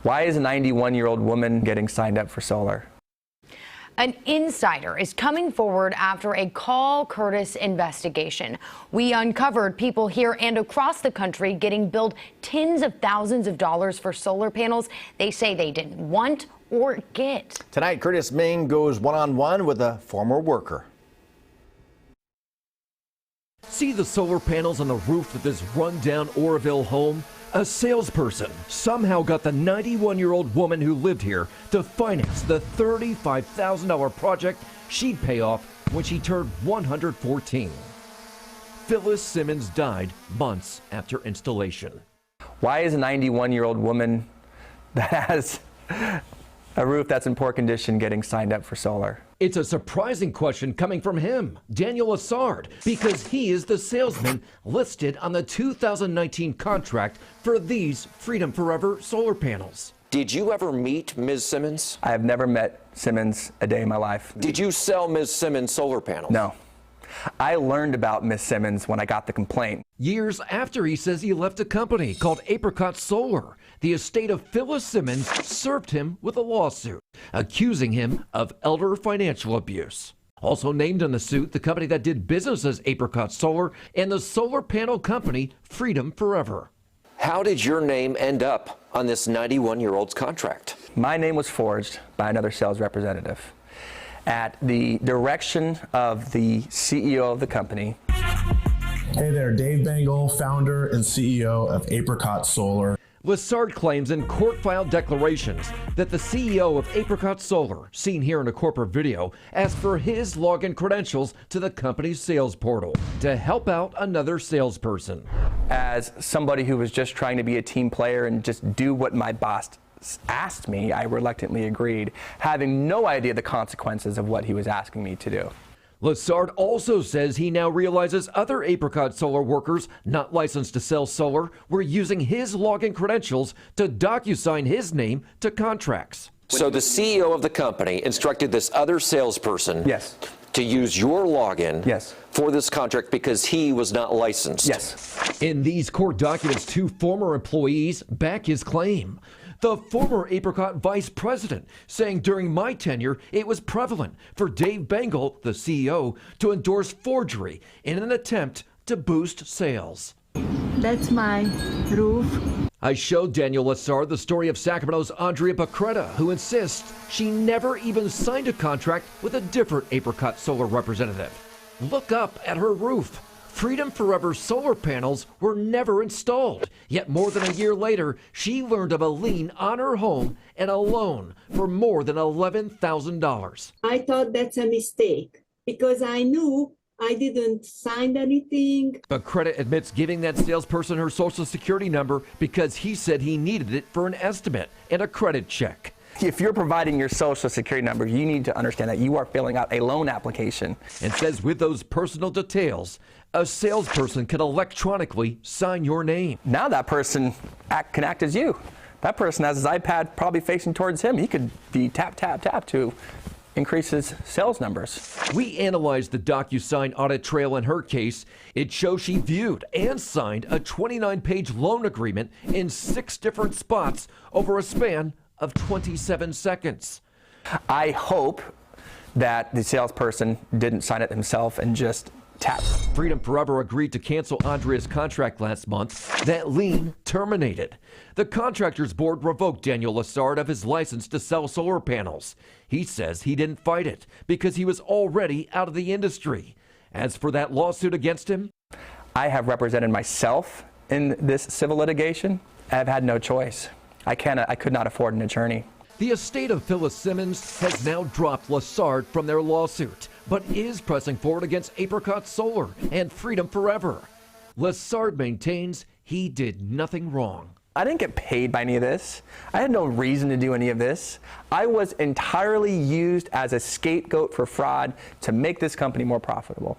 Why is a 91-year-old woman getting signed up for solar? An insider is coming forward after a Call Curtis investigation. We uncovered people here and across the country getting billed tens of thousands of dollars for solar panels they say they didn't want or get. Tonight, Curtis Main goes one-on-one with a former worker. See the solar panels on the roof of this rundown Oroville home? A salesperson somehow got the 91-year-old woman who lived here to finance the $35,000 project she'd pay off when she turned 114. Phyllis Simmons died months after installation. Why is a 91-year-old woman that has a roof that's in poor condition getting signed up for solar? It's a surprising question coming from him, Daniel Lassard, because he is the salesman listed on the 2019 contract for these Freedom Forever solar panels. Did you ever meet Ms. Simmons? I have never met Simmons a day in my life. Did you sell Ms. Simmons solar panels? No. I learned about Ms. Simmons when I got the complaint. Years after he says he left a company called Apricot Solar, the estate of Phyllis Simmons served him with a lawsuit, accusing him of elder financial abuse. Also named in the suit, the company that did business as Apricot Solar and the solar panel company Freedom Forever. How did your name end up on this 91-year-old's contract? My name was forged by another sales representative at the direction of the CEO of the company. Hey there, Dave Bengal, founder and CEO of Apricot Solar. Lassard claims in court-filed declarations that the CEO of Apricot Solar, seen here in a corporate video, asked for his login credentials to the company's sales portal to help out another salesperson. As somebody who was just trying to be a team player and just do what my boss asked me, I reluctantly agreed, having no idea the consequences of what he was asking me to do. Lassard also says he now realizes other Apricot Solar workers not licensed to sell solar were using his login credentials to DocuSign his name to contracts. So the CEO of the company instructed this other salesperson Yes. to use your login Yes. for this contract because he was not licensed. Yes. In these court documents, two former employees back his claim. The former Apricot vice president saying during my tenure, it was prevalent for Dave Bengal, the CEO, to endorse Forgery in an attempt to boost sales. That's my roof. I showed Daniel Lassard the story of Sacramento's Andrea Bacretta, who insists she never even signed a contract with a different Apricot Solar representative. Look up at her roof. Freedom Forever solar panels were never installed. Yet more than a year later, she learned of a lien on her home and a loan for more than $11,000. I thought that's a mistake because I knew I didn't sign anything. Bacretta admits giving that salesperson her social security number because he said he needed it for an estimate and a credit check. If you're providing your social security number, you need to understand that you are filling out a loan application. And says with those personal details, a salesperson can electronically sign your name. Now that person can act as you. That person has his iPad probably facing towards him. He could be tap, tap, tap to increase his sales numbers. We analyzed the DocuSign audit trail in her case. It shows she viewed and signed a 29-page loan agreement in 6 different spots over a span of 27 seconds. I hope that the salesperson didn't sign it himself and just tap. Freedom Forever agreed to cancel Andrea's contract last month. That lien terminated. The contractors board revoked Daniel Lassard of his license to sell solar panels. He says he didn't fight it because he was already out of the industry. As for that lawsuit against him, I have represented myself in this civil litigation. I have had no choice. I could not afford an attorney. the estate of Phyllis Simmons has now dropped Lassard from their lawsuit, but is pressing forward against Apricot Solar and Freedom Forever. Lassard maintains he did nothing wrong. I didn't get paid by any of this. I had no reason to do any of this. I was entirely used as a scapegoat for fraud to make this company more profitable.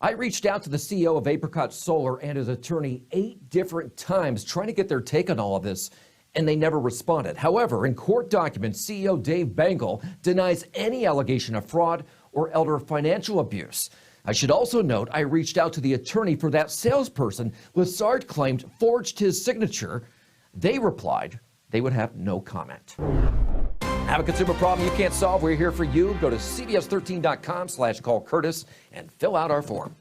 I reached out to the CEO of Apricot Solar and his attorney 8 different times trying to get their take on all of this, and they never responded. However, in court documents, CEO Dave Bengal denies any allegation of fraud or elder financial abuse. I should also note I reached out to the attorney for that salesperson Lassard claimed forged his signature They replied they would have no comment. Have a consumer problem you can't solve? We're here for you. Go to cbs13.com/callcurtis and fill out our form.